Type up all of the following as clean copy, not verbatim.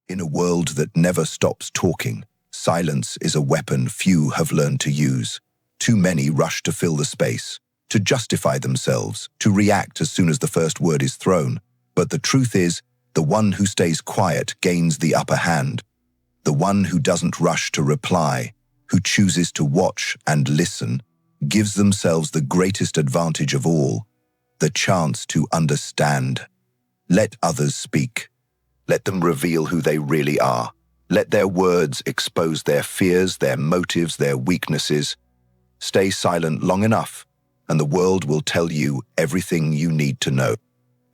In a world that never stops talking, silence is a weapon few have learned to use. Too many rush to fill the space, to justify themselves, to react as soon as the first word is thrown. But the truth is, the one who stays quiet gains the upper hand. The one who doesn't rush to reply, who chooses to watch and listen, gives themselves the greatest advantage of all, the chance to understand. Let others speak. Let them reveal who they really are. Let their words expose their fears, their motives, their weaknesses. Stay silent long enough, and the world will tell you everything you need to know.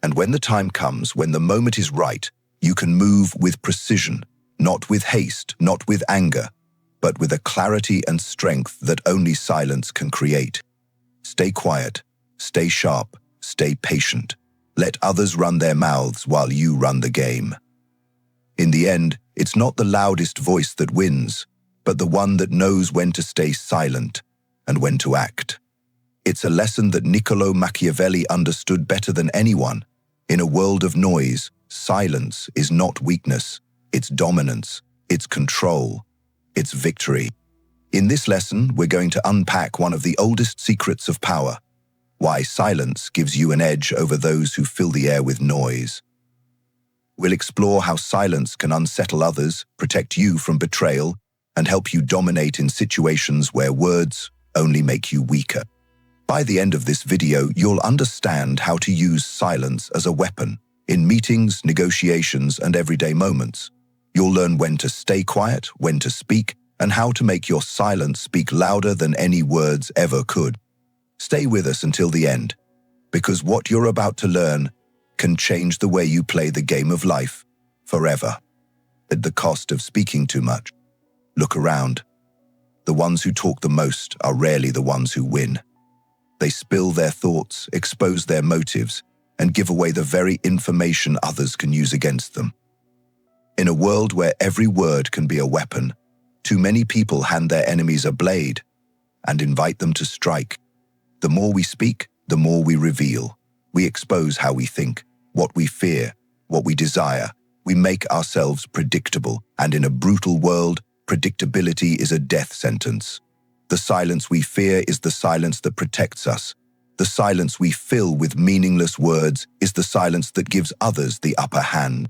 And when the time comes, when the moment is right, you can move with precision, not with haste, not with anger, but with a clarity and strength that only silence can create. Stay quiet, stay sharp, stay patient. Let others run their mouths while you run the game. In the end, it's not the loudest voice that wins, but the one that knows when to stay silent and when to act. It's a lesson that Niccolò Machiavelli understood better than anyone. In a world of noise, silence is not weakness, it's dominance, it's control, it's victory. In this lesson, we're going to unpack one of the oldest secrets of power: why silence gives you an edge over those who fill the air with noise. We'll explore how silence can unsettle others, protect you from betrayal, and help you dominate in situations where words only make you weaker. By the end of this video, you'll understand how to use silence as a weapon in meetings, negotiations, and everyday moments. You'll learn when to stay quiet, when to speak, and how to make your silence speak louder than any words ever could. Stay with us until the end, because what you're about to learn can change the way you play the game of life forever. At the cost of speaking too much. Look around. The ones who talk the most are rarely the ones who win. They spill their thoughts, expose their motives, and give away the very information others can use against them. In a world where every word can be a weapon, too many people hand their enemies a blade and invite them to strike. The more we speak, the more we reveal. We expose how we think, what we fear, what we desire. We make ourselves predictable, and in a brutal world, predictability is a death sentence. The silence we fear is the silence that protects us. The silence we fill with meaningless words is the silence that gives others the upper hand.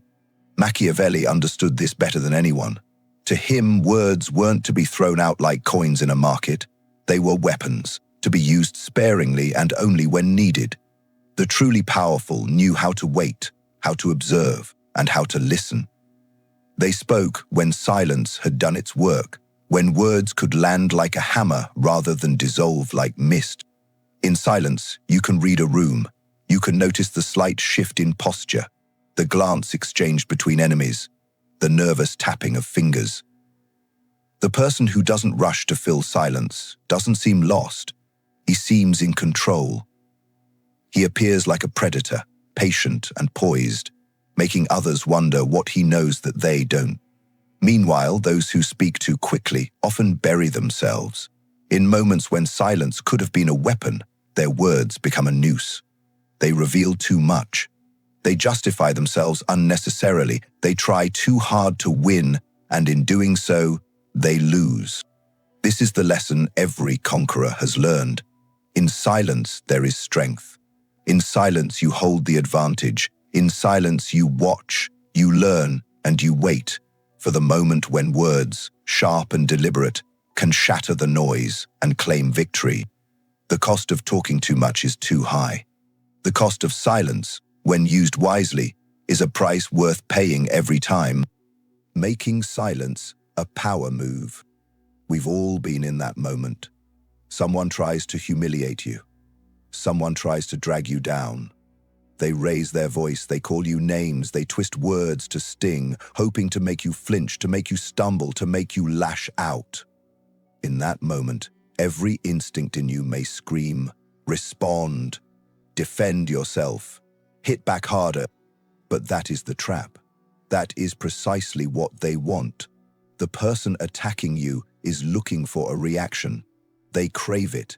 Machiavelli understood this better than anyone. To him, words weren't to be thrown out like coins in a market. They were weapons, to be used sparingly and only when needed. The truly powerful knew how to wait, how to observe, and how to listen. They spoke when silence had done its work, when words could land like a hammer rather than dissolve like mist. In silence, you can read a room. You can notice the slight shift in posture, the glance exchanged between enemies, the nervous tapping of fingers. The person who doesn't rush to fill silence doesn't seem lost. He seems in control. He appears like a predator, patient and poised, making others wonder what he knows that they don't. Meanwhile, those who speak too quickly often bury themselves. In moments when silence could have been a weapon, their words become a noose. They reveal too much. They justify themselves unnecessarily. They try too hard to win, and in doing so, they lose. This is the lesson every conqueror has learned. In silence, there is strength. In silence, you hold the advantage. In silence, you watch, you learn, and you wait for the moment when words, sharp and deliberate, can shatter the noise and claim victory. The cost of talking too much is too high. The cost of silence, when used wisely, is a price worth paying every time. Making silence a power move. We've all been in that moment. Someone tries to humiliate you. Someone tries to drag you down. They raise their voice, they call you names, they twist words to sting, hoping to make you flinch, to make you stumble, to make you lash out. In that moment, every instinct in you may scream, respond, defend yourself, hit back harder. But that is the trap. That is precisely what they want. The person attacking you is looking for a reaction. They crave it.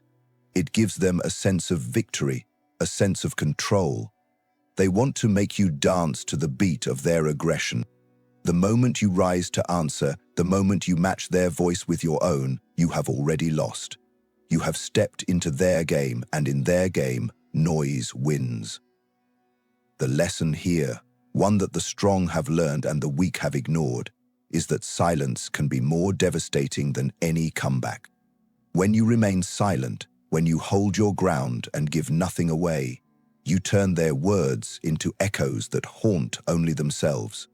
It gives them a sense of victory, a sense of control. They want to make you dance to the beat of their aggression. The moment you rise to answer, the moment you match their voice with your own, you have already lost. You have stepped into their game, and in their game, noise wins. The lesson here, one that the strong have learned and the weak have ignored, is that silence can be more devastating than any comeback. When you remain silent, when you hold your ground and give nothing away, you turn their words into echoes that haunt only themselves.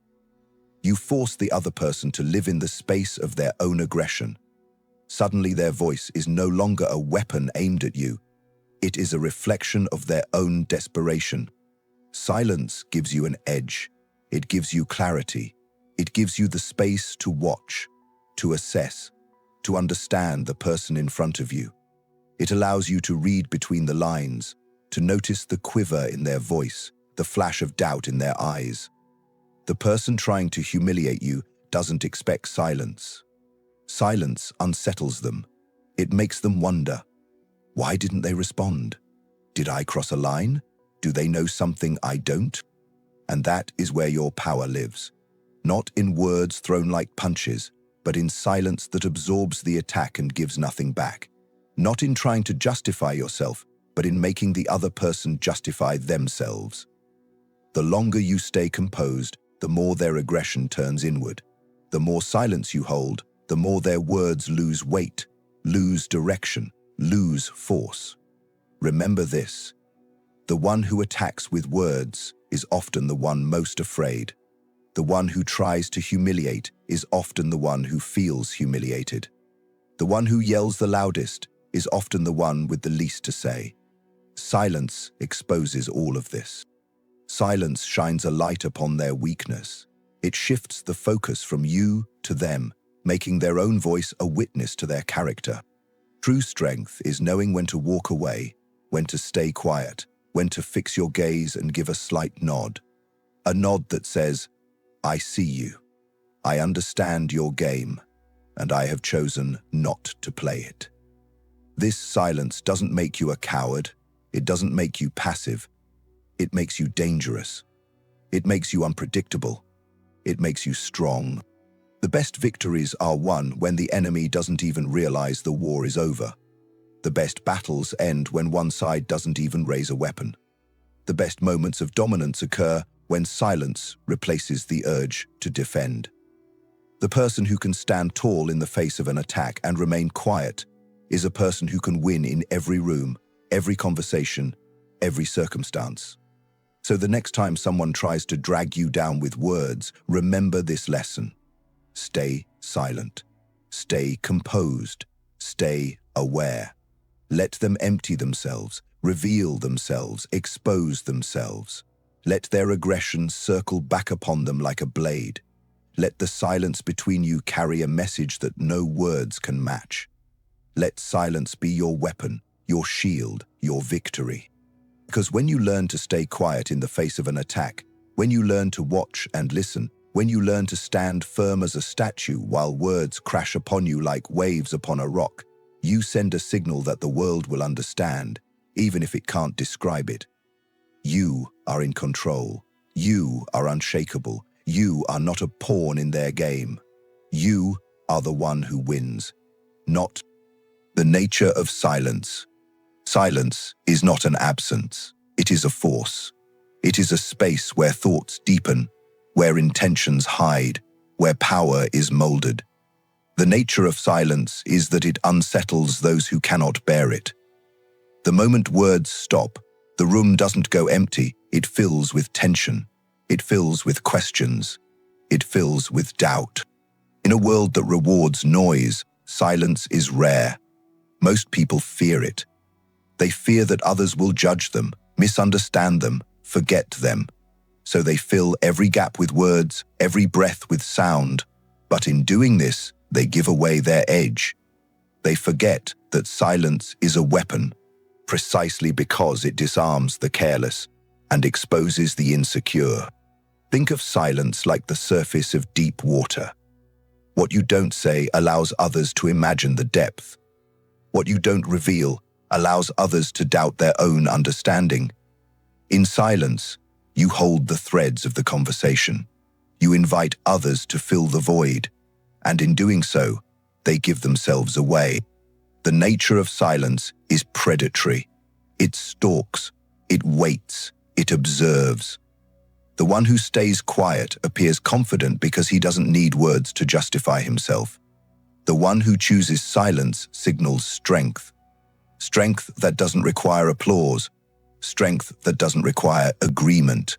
You force the other person to live in the space of their own aggression. Suddenly their voice is no longer a weapon aimed at you. It is a reflection of their own desperation. Silence gives you an edge. It gives you clarity. It gives you the space to watch, to assess, to understand the person in front of you. It allows you to read between the lines, to notice the quiver in their voice, the flash of doubt in their eyes. The person trying to humiliate you doesn't expect silence. Silence unsettles them. It makes them wonder, why didn't they respond? Did I cross a line? Do they know something I don't? And that is where your power lives. Not in words thrown like punches, but in silence that absorbs the attack and gives nothing back. Not in trying to justify yourself, but in making the other person justify themselves. The longer you stay composed, the more their aggression turns inward. The more silence you hold, the more their words lose weight, lose direction, lose force. Remember this: the one who attacks with words is often the one most afraid. The one who tries to humiliate is often the one who feels humiliated. The one who yells the loudest is often the one with the least to say. Silence exposes all of this. Silence shines a light upon their weakness. It shifts the focus from you to them, making their own voice a witness to their character. True strength is knowing when to walk away, when to stay quiet, when to fix your gaze and give a slight nod. A nod that says, I see you. I understand your game, and I have chosen not to play it. This silence doesn't make you a coward. It doesn't make you passive. It makes you dangerous. It makes you unpredictable. It makes you strong. The best victories are won when the enemy doesn't even realize the war is over. The best battles end when one side doesn't even raise a weapon. The best moments of dominance occur when silence replaces the urge to defend. The person who can stand tall in the face of an attack and remain quiet is a person who can win in every room, every conversation, every circumstance. So the next time someone tries to drag you down with words, remember this lesson. Stay silent. Stay composed. Stay aware. Let them empty themselves, reveal themselves, expose themselves. Let their aggression circle back upon them like a blade. Let the silence between you carry a message that no words can match. Let silence be your weapon, your shield, your victory. Because when you learn to stay quiet in the face of an attack, when you learn to watch and listen, when you learn to stand firm as a statue while words crash upon you like waves upon a rock, you send a signal that the world will understand, even if it can't describe it. You are in control. You are unshakable. You are not a pawn in their game. You are the one who wins, not the nature of silence. Silence is not an absence. It is a force. It is a space where thoughts deepen, where intentions hide, where power is molded. The nature of silence is that it unsettles those who cannot bear it. The moment words stop, the room doesn't go empty, it fills with tension. It fills with questions. It fills with doubt. In a world that rewards noise, silence is rare. Most people fear it. They fear that others will judge them, misunderstand them, forget them. So they fill every gap with words, every breath with sound. But in doing this, they give away their edge. They forget that silence is a weapon, precisely because it disarms the careless and exposes the insecure. Think of silence like the surface of deep water. What you don't say allows others to imagine the depth. What you don't reveal allows others to doubt their own understanding. In silence, you hold the threads of the conversation. You invite others to fill the void, and in doing so, they give themselves away. The nature of silence is predatory. It stalks, it waits, it observes. The one who stays quiet appears confident because he doesn't need words to justify himself. The one who chooses silence signals strength. Strength that doesn't require applause. Strength that doesn't require agreement.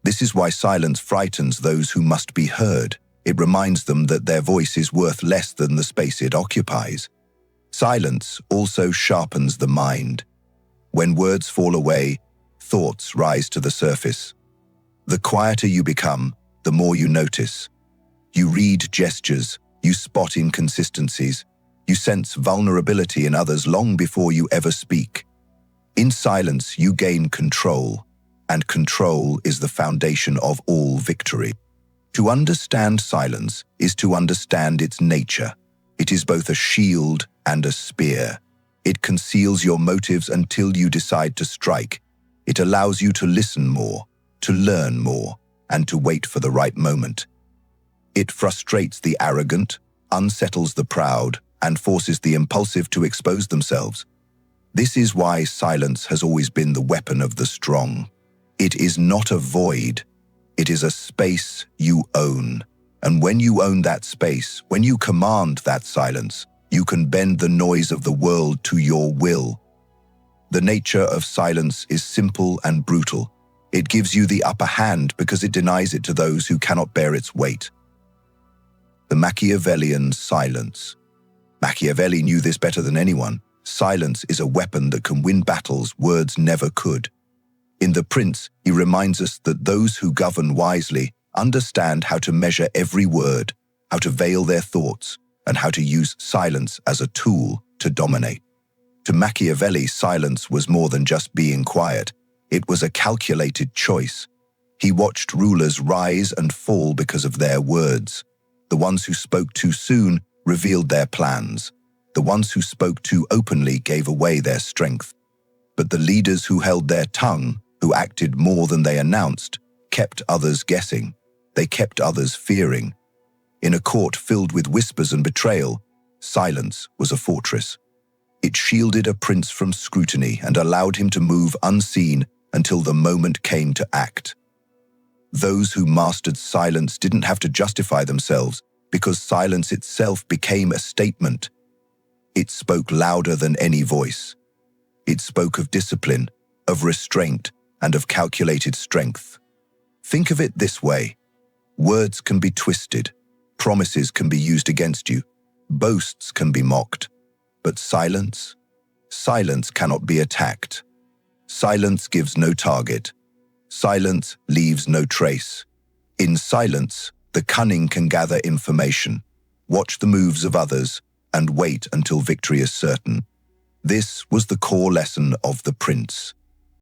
This is why silence frightens those who must be heard. It reminds them that their voice is worth less than the space it occupies. Silence also sharpens the mind. When words fall away, thoughts rise to the surface. The quieter you become, the more you notice. You read gestures, you spot inconsistencies, you sense vulnerability in others long before you ever speak. In silence, you gain control, and control is the foundation of all victory. To understand silence is to understand its nature. It is both a shield and a spear. It conceals your motives until you decide to strike. It allows you to listen more, to learn more, and to wait for the right moment. It frustrates the arrogant, unsettles the proud, and forces the impulsive to expose themselves. This is why silence has always been the weapon of the strong. It is not a void. It is a space you own. And when you own that space, when you command that silence, you can bend the noise of the world to your will. The nature of silence is simple and brutal. It gives you the upper hand because it denies it to those who cannot bear its weight. The Machiavellian silence. Machiavelli knew this better than anyone. Silence is a weapon that can win battles words never could. In The Prince, he reminds us that those who govern wisely understand how to measure every word, how to veil their thoughts, and how to use silence as a tool to dominate. To Machiavelli, silence was more than just being quiet. It was a calculated choice. He watched rulers rise and fall because of their words. The ones who spoke too soon revealed their plans. The ones who spoke too openly gave away their strength. But the leaders who held their tongue, who acted more than they announced, kept others guessing. They kept others fearing. In a court filled with whispers and betrayal, silence was a fortress. It shielded a prince from scrutiny and allowed him to move unseen until the moment came to act. Those who mastered silence didn't have to justify themselves because silence itself became a statement. It spoke louder than any voice. It spoke of discipline, of restraint, and of calculated strength. Think of it this way. Words can be twisted. Promises can be used against you. Boasts can be mocked. But silence? Silence cannot be attacked. Silence gives no target. Silence leaves no trace. In silence, the cunning can gather information, watch the moves of others, and wait until victory is certain. This was the core lesson of The Prince.